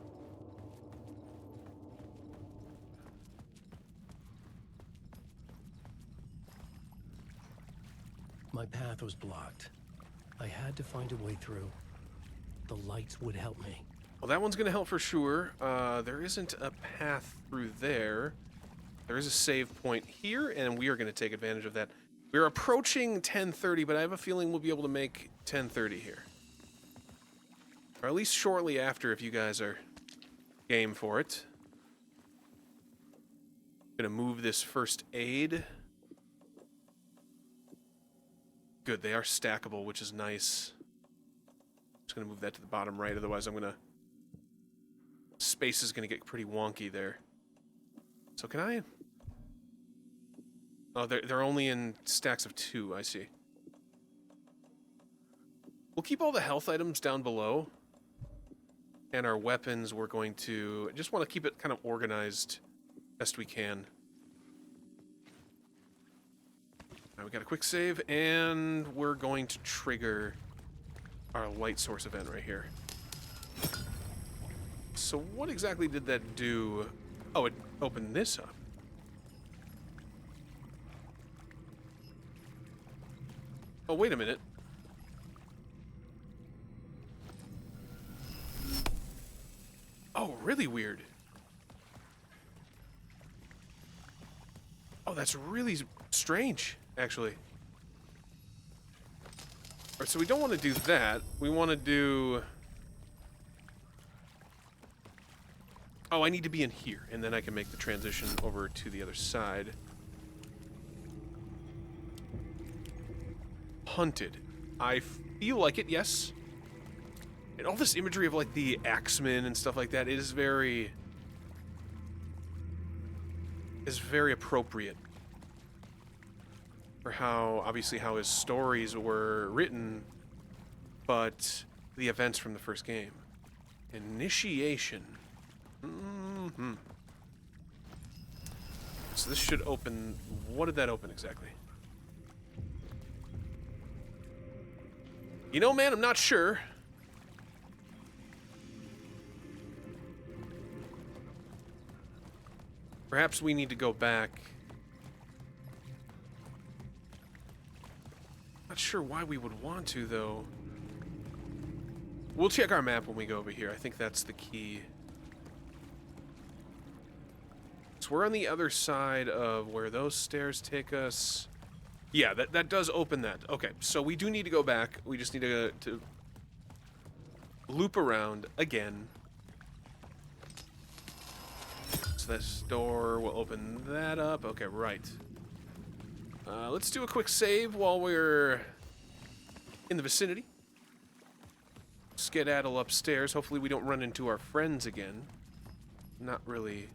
My path was blocked. I had to find a way through. The lights would help me. Well, that one's gonna help for sure. There isn't a path through there. There is a save point here, and we are gonna take advantage of that. We're approaching 10:30, but I have a feeling we'll be able to make 10:30 here. Or at least shortly after, if you guys are game for it. Gonna move this first aid. Good, they are stackable, which is nice. Just gonna move that to the bottom right, otherwise I'm gonna... space is gonna get pretty wonky there. So can I... oh, they're only in stacks of 2, I see. We'll keep all the health items down below. And our weapons, we're going to... just want to keep it kind of organized best we can. Alright, we got a quick save, and we're going to trigger our light source event right here. So what exactly did that do? Oh, it opened this up. Oh, wait a minute. Oh, really weird. Oh, that's really strange, actually. Alright, so we don't want to do that. We want to do... oh, I need to be in here, and then I can make the transition over to the other side. Hunted. I feel like it, yes. And all this imagery of, like, the axemen and stuff like that is very appropriate for how, obviously, how his stories were written, but the events from the first game. Initiation. So this should open... what did that open exactly? You know, man, I'm not sure. Perhaps we need to go back. Not sure why we would want to, though. We'll check our map when we go over here. I think that's the key. So we're on the other side of where those stairs take us. Yeah, that does open that. Okay, so we do need to go back. We just need to loop around again. So this door will open that up. Okay, right. Let's do a quick save while we're in the vicinity. Skedaddle upstairs. Hopefully we don't run into our friends again. Not really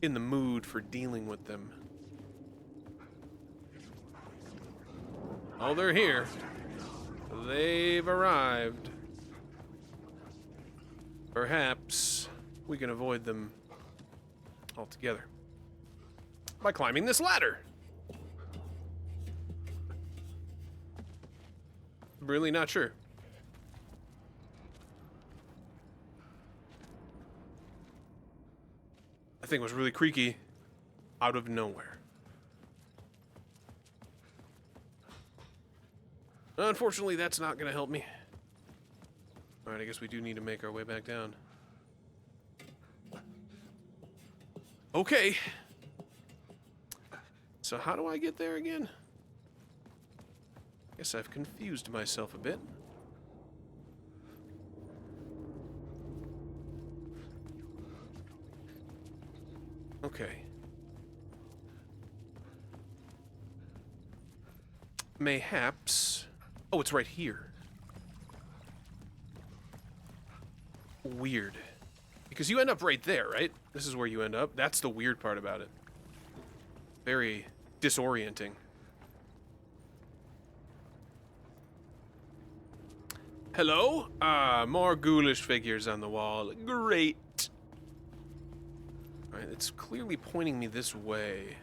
in the mood for dealing with them. Oh, they're here. They've arrived. Perhaps we can avoid them altogether by climbing this ladder. Really not sure. That thing was really creaky out of nowhere. Unfortunately, that's not going to help me. Alright, I guess we do need to make our way back down. Okay. So how do I get there again? Guess I've confused myself a bit. Okay. Mayhaps... Oh, it's right here. Weird. Because you end up right there, right? This is where you end up. That's the weird part about it. Very disorienting. Hello? More ghoulish figures on the wall. Great. Alright, it's clearly pointing me this way.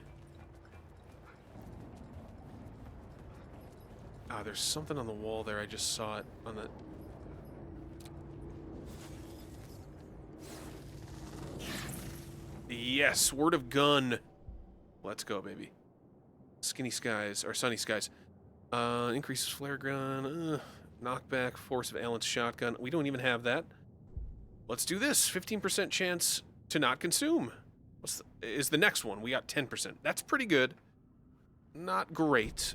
Ah, there's something on the wall there. I just saw it on the... Yes, word of gun. Let's go, baby. Skinny skies, or sunny skies. Increases flare gun. Knockback, force of Allen's shotgun. We don't even have that. Let's do this. 15% chance to not consume. Is the next one. We got 10%. That's pretty good. Not great.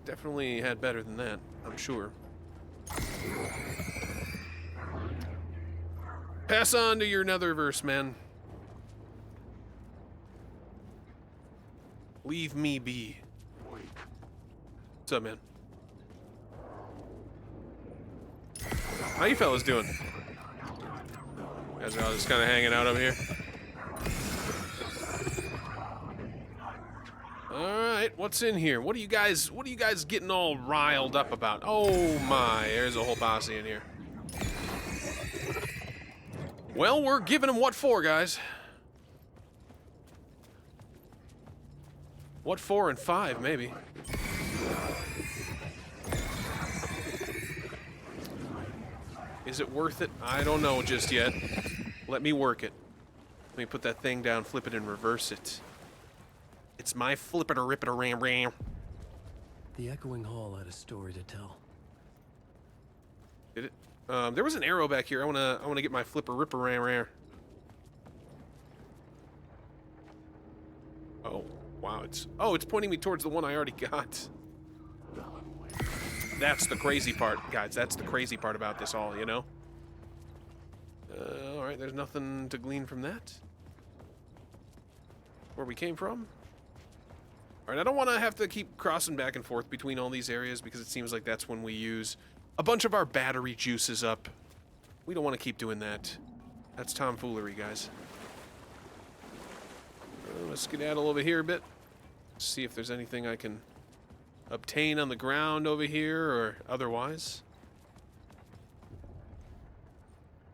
Definitely had better than that, I'm sure. Pass on to your netherverse, man. Leave me be. What's up, man? How you fellas doing? You guys are all just kind of hanging out over here. Alright, what's in here? What are you guys getting all riled up about? Oh my, there's a whole posse in here. Well, we're giving them what for, guys? What 4 and 5, maybe. Is it worth it? I don't know just yet. Let me work it. Let me put that thing down, flip it, and reverse it. It's my flip-it-a-rip-it-a-ram-ram. The echoing hall had a story to tell. Did it? There was an arrow back here. I wanna get my flipper-ripper-ram-ram. Oh, wow! It's pointing me towards the one I already got. That's the crazy part, guys. That's the crazy part about this all, you know. All right, there's nothing to glean from that. Where we came from. All right, I don't want to have to keep crossing back and forth between all these areas because it seems like that's when we use a bunch of our battery juices up. We don't want to keep doing that. That's tomfoolery, guys. Let's skedaddle over here a bit. See if there's anything I can obtain on the ground over here or otherwise.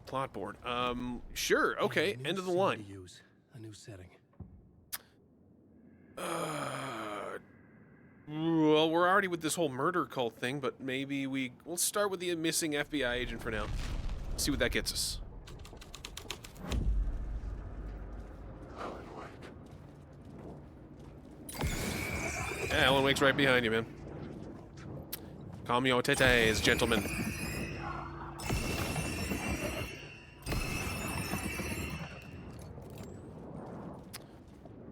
Plot board. Sure. Okay. End of the line. A new setting. Well, we're already with this whole murder cult thing, but maybe we'll start with the missing FBI agent for now. See what that gets us. Yeah, Alan Wake's right behind you, man. Calm your tetes, gentlemen.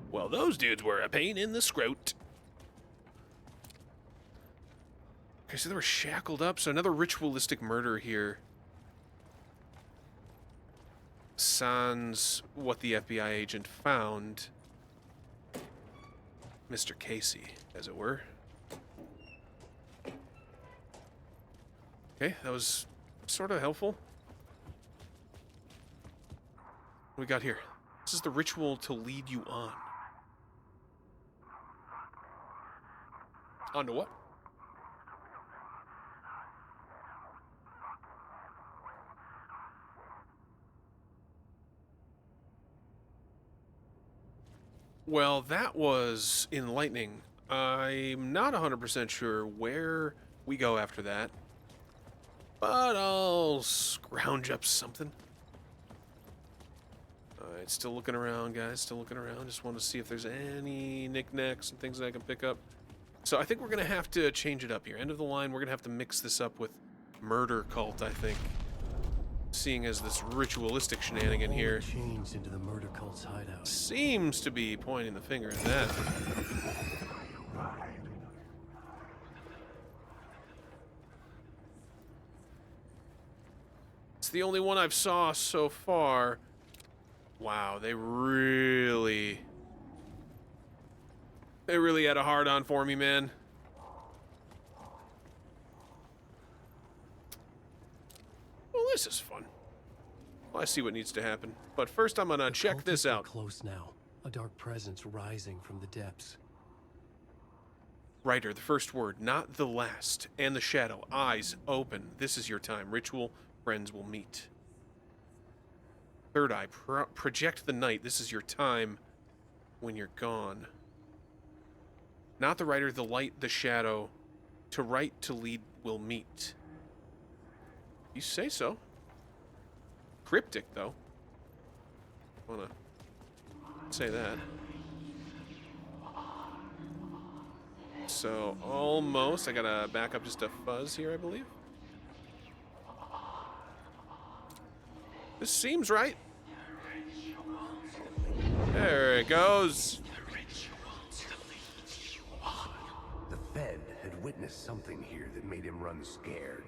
Well, those dudes were a pain in the scrot. Okay, so they were shackled up. So another ritualistic murder here. Sans what the FBI agent found. Mr. Casey, as it were. Okay, that was sort of helpful. What we got here? This is the ritual to lead you on. On to what? Well, that was enlightening. I'm not 100% sure where we go after that, but I'll scrounge up something. Alright, still looking around, guys. Still looking around. Just want to see if there's any knickknacks and things that I can pick up. So I think we're going to have to change it up here. End of the line, we're going to have to mix this up with Murder Cult, I think. Seeing as this ritualistic shenanigan here Changed into the murder cult's hideout. seems to be pointing the finger at that. It's the only one I've saw so far. Wow, they really had a hard on for me, man. Well, this is fun. Well, I see what needs to happen. But first I'm gonna check this Cultists are out. Close now. A dark presence rising from the depths. Writer, the first word, not the last. And the shadow, eyes open. This is your time. Ritual, friends will meet. Third eye, project the night. This is your time when you're gone. Not the writer, the light, the shadow. To write, to lead, will meet. You say so. Cryptic, though. Wanna say that. So, almost. I gotta back up just a fuzz here, I believe. This seems right. There it goes. The Fed had witnessed something here that made him run scared.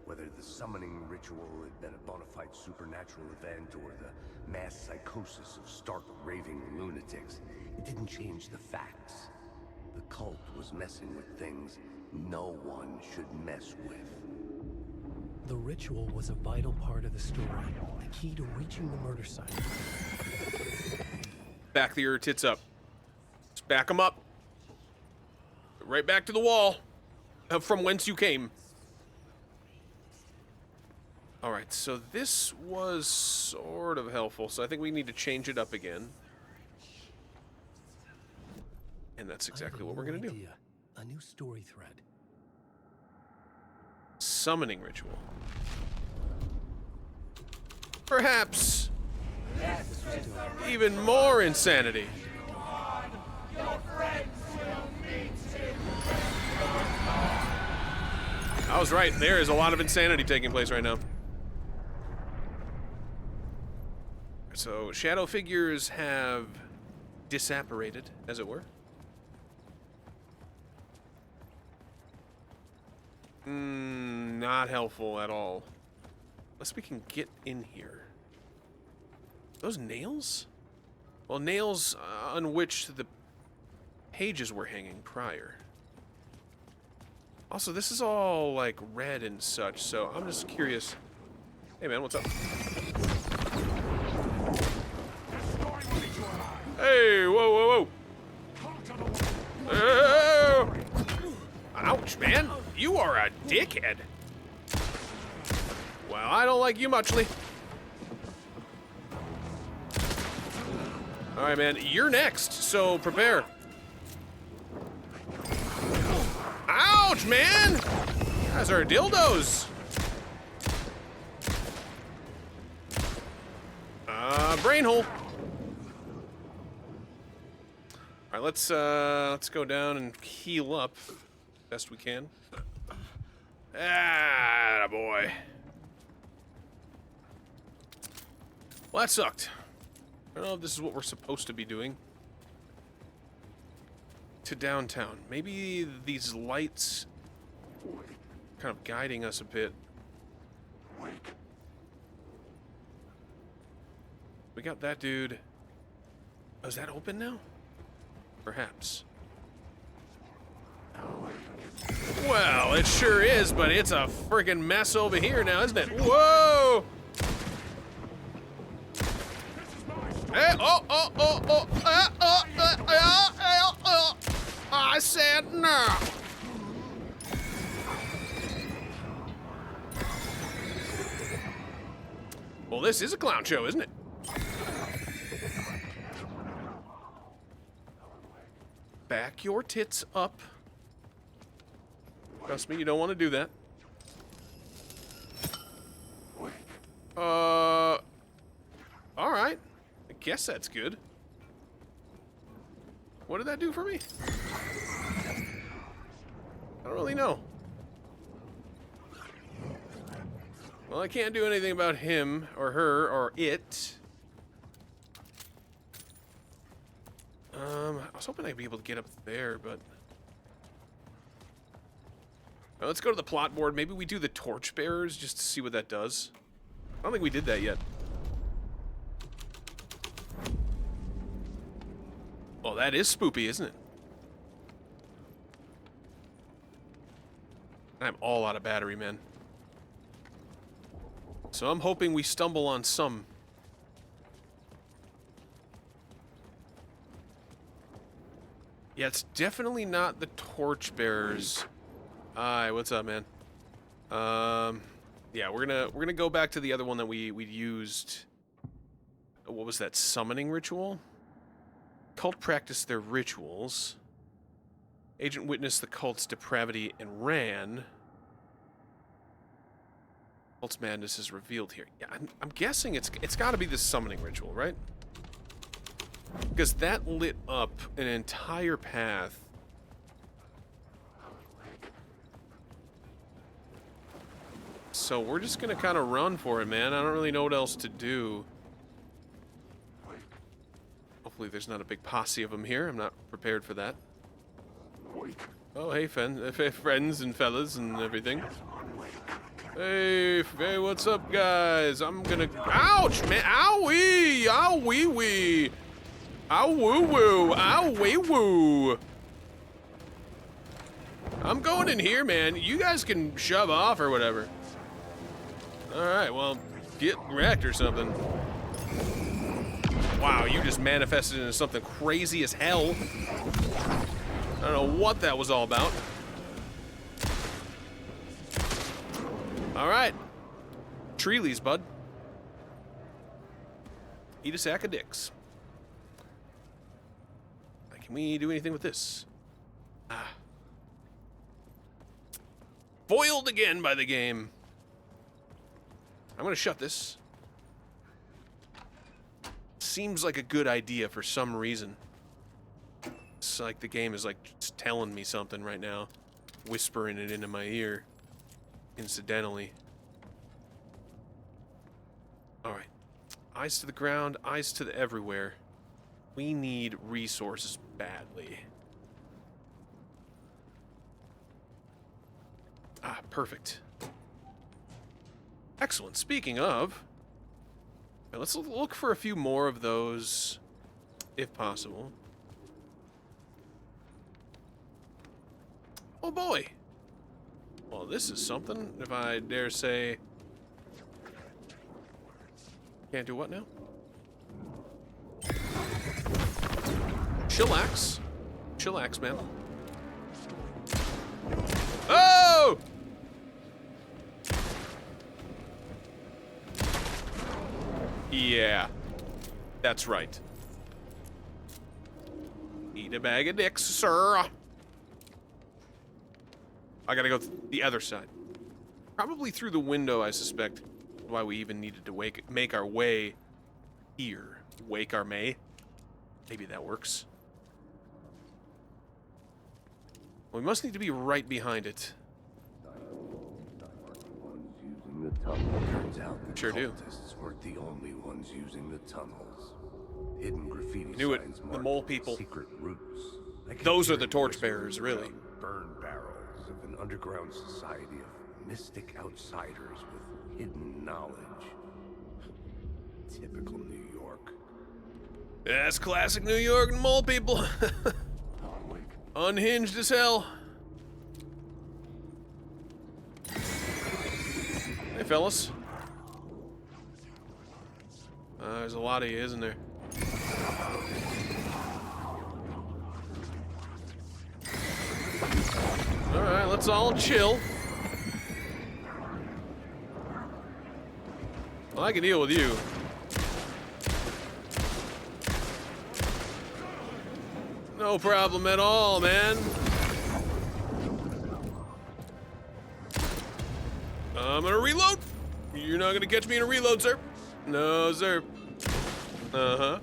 Whether the summoning ritual had been a bona fide supernatural event or the mass psychosis of stark raving lunatics, it didn't change the facts. The cult was messing with things no one should mess with. The ritual was a vital part of the story, the key to reaching the murder site. Back your tits up. Just back them up. Right back to the wall from whence you came. Alright, so this was sort of helpful, so I think we need to change it up again. And that's exactly what we're going to do. A new story thread. Summoning ritual. Perhaps even more insanity. I was right. There is a lot of insanity taking place right now. So, shadow figures have disapparated, as it were. Not helpful at all. Unless we can get in here. Those nails? Well, nails on which the pages were hanging prior. Also, this is all, like, red and such, so I'm just curious. Hey, man, what's up? Hey, whoa, whoa, whoa. Oh! Ouch, man. You are a dickhead. Well, I don't like you muchly. All right, man. You're next, so prepare. Ouch, man. You guys are dildos. Brain hole. All right, let's go down and heal up best we can. Ah, boy. Well, that sucked. I don't know if this is what we're supposed to be doing. To downtown. Maybe these lights kind of guiding us a bit. We got that dude. Oh, is that open now? Perhaps. Well, it sure is, but it's a freaking mess over here now, isn't it? Whoa! Hey, I said no. Well, this is a clown show, isn't it? Back your tits up. Trust me, you don't want to do that. All right. I guess that's good. What did that do for me? I don't really know. Well, I can't do anything about him or her or it. I was hoping I'd be able to get up there, but... Well, let's go to the plot board. Maybe we do the torchbearers just to see what that does. I don't think we did that yet. Well, that is spoopy, isn't it? I'm all out of battery, man. So I'm hoping we stumble on some. Yeah, it's definitely not the torchbearers. Hi, what's up, man? Yeah, we're gonna go back to the other one that we used. What was that? Summoning ritual? Cult practiced their rituals. Agent witnessed the cult's depravity and ran. Cult's madness is revealed here. Yeah, I'm guessing it's got to be the summoning ritual, right? Because that lit up an entire path. So we're just gonna kind of run for it, man. I don't really know what else to do. Hopefully there's not a big posse of them here. I'm not prepared for that. Oh, hey, friends and fellas and everything. Hey, what's up, guys? I'm gonna... Ouch, man! Owie! Ow, wee wee! Ow, woo woo! Ow, wee woo! I'm going in here, man. You guys can shove off or whatever. Alright, well, get wrecked or something. Wow, you just manifested into something crazy as hell. I don't know what that was all about. Alright. Tree leaves, bud. Eat a sack of dicks. Can we do anything with this? Ah. Foiled again by the game. I'm gonna shut this. Seems like a good idea for some reason. It's like the game is like just telling me something right now. Whispering it into my ear. Incidentally. Alright. Eyes to the ground, eyes to the everywhere. We need resources badly. Ah, perfect. Excellent. Speaking of, let's look for a few more of those, if possible. Oh boy. Well, this is something, if I dare say. Can't do what now? Chillax. Chillax, man. Oh! Yeah. That's right. Eat a bag of dicks, sir. I gotta go the other side. Probably through the window, I suspect. Why we even needed to make our way here. Wake our May. Maybe that works. We must need to be right behind it. Using the tunnel. Turns out the Sure do. cultists weren't the only ones using the tunnels. Hidden graffiti Knew it. signs The marked mole people. secret routes. Those are the torchbearers, really. Burn barrels of an underground society of mystic outsiders with hidden knowledge. Typical New York. That's classic New York and mole people. Alan Wake. Unhinged as hell. Hey, fellas. There's a lot of you, isn't there? Alright, let's all chill. Well, I can deal with you. No problem at all, man. I'm gonna reload. You're not gonna catch me in a reload, sir. No, sir. Uh-huh.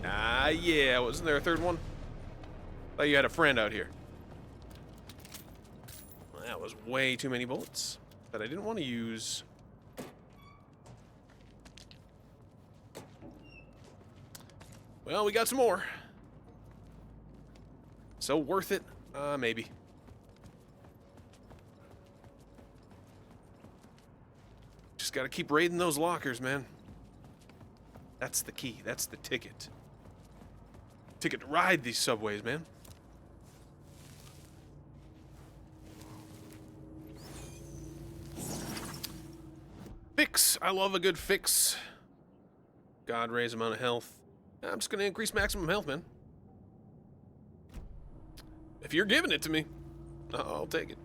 Ah, yeah. Wasn't there a third one? Thought you had a friend out here. Well, that was way too many bullets that I didn't want to use. Well, we got some more. So worth it? Maybe. Just gotta keep raiding those lockers, man. That's the key. That's the ticket. Ticket to ride these subways, man. Fix. I love a good fix. God raise amount of health. I'm just gonna increase maximum health, man. If you're giving it to me, I'll take it.